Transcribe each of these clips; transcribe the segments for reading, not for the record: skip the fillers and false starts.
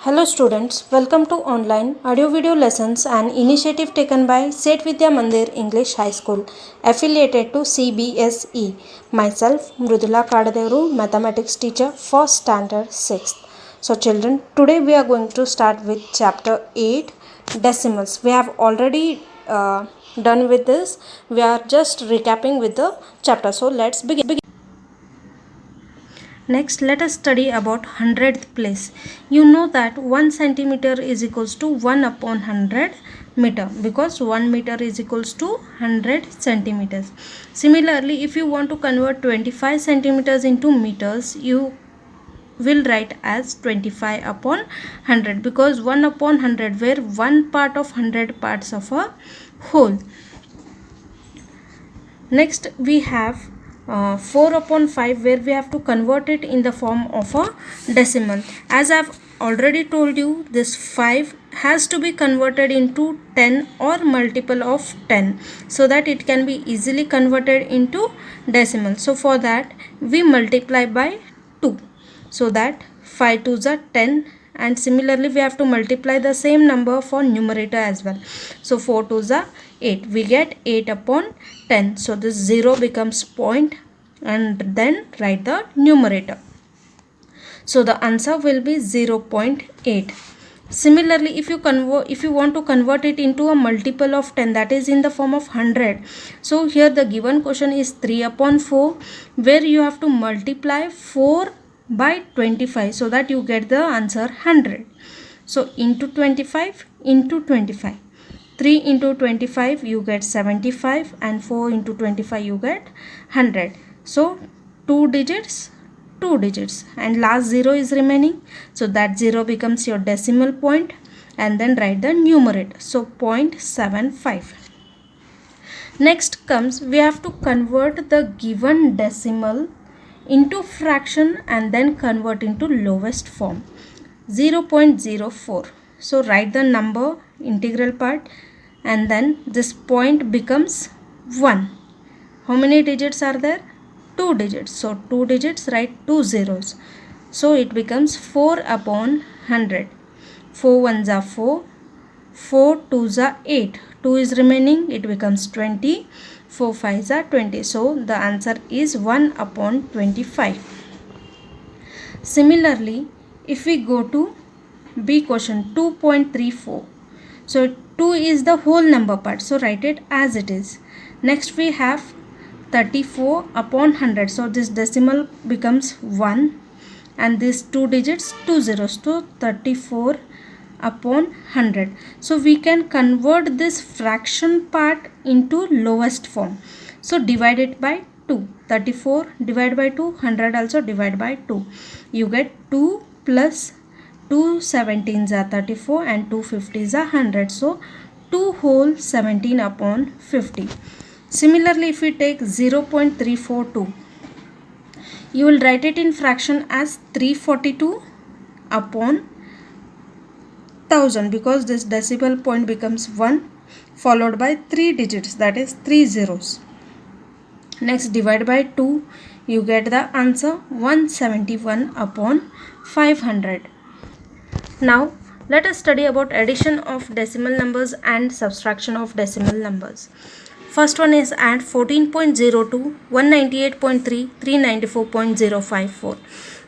Hello students, welcome to online audio video lessons, an initiative taken by Set Vidya Mandir English High School affiliated to CBSE. Myself Mrudula Kadadevaru, mathematics teacher for standard 6th. So children, today we are going to start with chapter 8 decimals. We have already done with this. We are just recapping with the chapter. So let's begin. Next, let us study about hundredth place. You know that 1 centimeter is equals to 1 upon 100 meter because 1 meter is equals to 100 centimeters. Similarly, if you want to convert 25 centimeters into meters, you will write as 25 upon 100 because 1 upon 100 where 1 part of 100 parts of a whole. Next, we have 4 upon 5 where we have to convert it in the form of a decimal. As I have already told you, this 5 has to be converted into 10 or multiple of 10 so that it can be easily converted into decimal. So for that we multiply by 2 so that 5 2s are 10, and similarly we have to multiply the same number for numerator as well. So 4 2s are 8. We get 8 upon 10. So this 0 becomes point and then write the numerator. So the answer will be 0.8. Similarly, if you want to convert it into a multiple of 10, that is in the form of 100. So here the given question is 3 upon 4 where you have to multiply 4 by 25 so that you get the answer 100. So into 25 into 25. 3 into 25 you get 75 and 4 into 25 you get 100. So 2 digits and last 0 is remaining. So that 0 becomes your decimal point and then write the numerator. So 0.75. Next comes we have to convert the given decimal into fraction and then convert into lowest form 0.04. So write the number integral part and then this point becomes 1. How many digits are there? 2 digits. So 2 digits, write 2 zeros. So it becomes 4 upon 100. 4 ones are 4. 4 twos are 8. 2 is remaining. It becomes 20. 4 fives are 20. So the answer is 1 upon 25. Similarly, if we go to B question 2.34. So 2 is the whole number part. So write it as it is. Next we have 34 upon 100. So this decimal becomes 1 and these 2 digits 2 zeros. So 34 upon 100. So we can convert this fraction part into lowest form. So divide it by 2. 34 divided by 2, 100 also divide by 2. You get 2 plus 2 17s are 34 and 2 50s are 100. So 2 whole 17 upon 50. Similarly, if we take 0.342, you will write it in fraction as 342 upon 1000 because this decimal point becomes 1 followed by 3 digits, that is 3 zeros. Next divide by 2, you get the answer 171 upon 500. Now let us study about addition of decimal numbers and subtraction of decimal numbers. First one is add 14.02, 198.3, 394.054.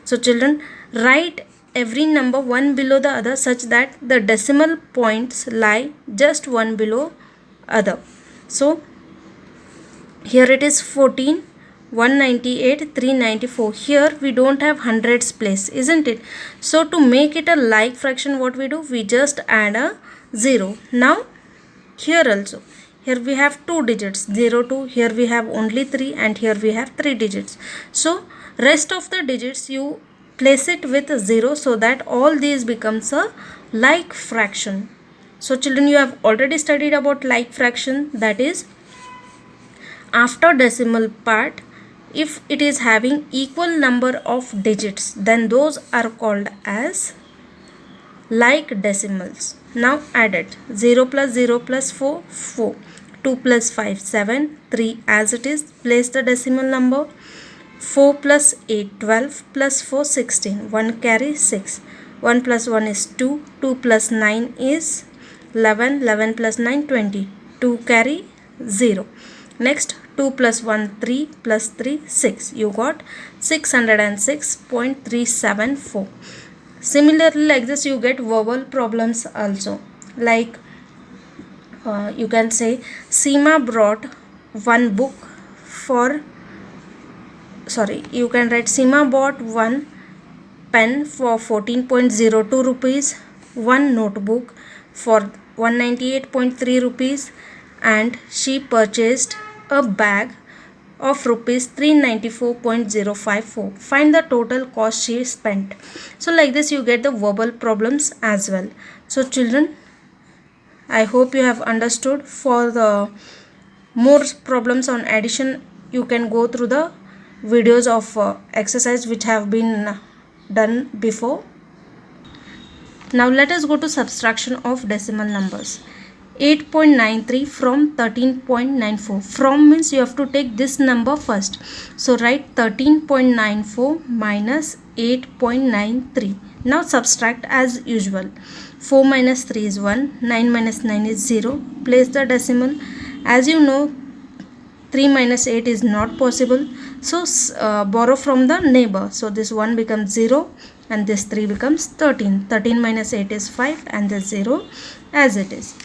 So children, write every number one below the other such that the decimal points lie just one below other. So here it is 14, 198, 394. Here we don't have hundreds place, isn't it? So to make it a like fraction, what we do? We just add a 0. Now here also. Here we have 2 digits 0 2, here we have only 3 and here we have 3 digits. So rest of the digits you place it with 0 so that all these becomes a like fraction. So children, you have already studied about like fraction, that is after decimal part if it is having equal number of digits then those are called as like decimals. Now add it. 0 plus 0 plus 4, 4. 2 plus 5, 7. 3 as it is. Place the decimal number. 4 plus 8, 12. Plus 4, 16. 1 carry 6. 1 plus 1 is 2, 2 plus 9 is 11, 11 plus 9 20, 2 carry 0. Next 2 plus 1 3 plus 3 6, you got 606.374. Similarly, like this you get verbal problems also, like you can say Seema brought one book for, you can write Seema bought one pen for 14.02 rupees, one notebook for 198.3 rupees, and she purchased a bag of rupees 394.054. Find the total cost she spent. So like this you get the verbal problems as well. So children, I hope you have understood. For the more problems on addition, you can go through the videos of exercise which have been done before. Now let us go to subtraction of decimal numbers. 8.93 from 13.94. From means you have to take this number first. So write 13.94 minus 8.93. Now subtract as usual. 4 minus 3 is 1. 9 minus 9 is 0. Place the decimal. As you know, 3 minus 8 is not possible. So borrow from the neighbor. So this 1 becomes 0 and this 3 becomes 13. 13 minus 8 is 5 and this 0 as it is.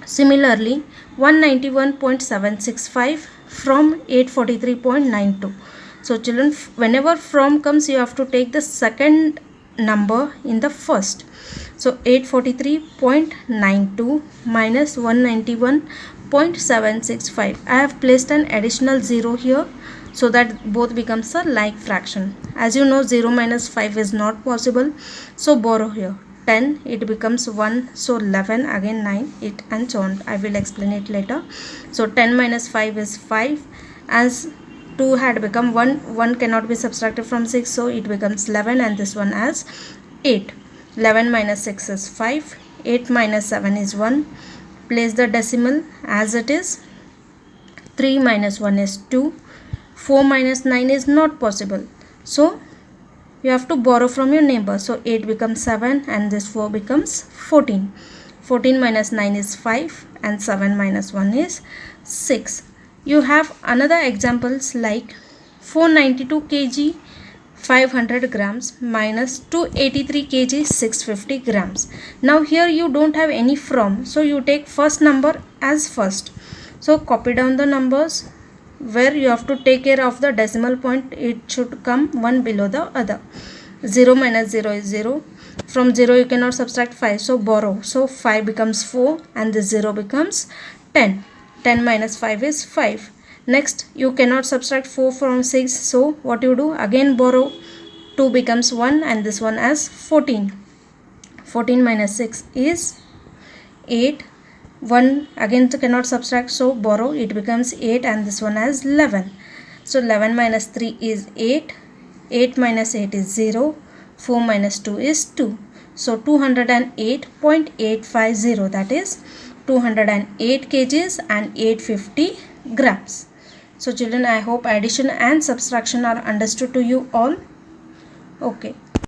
Similarly, 191.765 from 843.92. So children, whenever from comes, you have to take the second number in the first. So 843.92 minus 191.765. I have placed an additional 0 here so that both becomes a like fraction. As you know, 0 minus 5 is not possible. So borrow here. 10, it becomes 1, so 11, again 9, 8 and so on. I will explain it later. So 10 minus 5 is 5. As 2 had become 1, 1 cannot be subtracted from 6, so it becomes 11 and this one as 8. 11 minus 6 is 5. 8 minus 7 is 1. Place the decimal as it is. 3 minus 1 is 2. 4 minus 9 is not possible. So you have to borrow from your neighbor. So 8 becomes 7 and this 4 becomes 14. 14 minus 9 is 5 and 7 minus 1 is 6. You have another examples like 492 kg 500 grams minus 283 kg 650 grams. Now here you don't have any from, so you take first number as first. So copy down the numbers. Where you have to take care of the decimal point, it should come one below the other. 0 minus 0 is 0. From 0 you cannot subtract 5, so borrow. So 5 becomes 4 and this 0 becomes 10. 10 minus 5 is 5. Next, you cannot subtract 4 from 6, so what you do? Again borrow. 2 becomes 1 and this one as 14. 14 minus 6 is 8. 1 again cannot subtract, so borrow. It becomes 8 and this one as 11. So 11 minus 3 is 8. 8 minus 8 is 0. 4 minus 2 is 2. So 208.850, that is 208 kgs and 850 grams. So children, I hope addition and subtraction are understood to you all. Okay.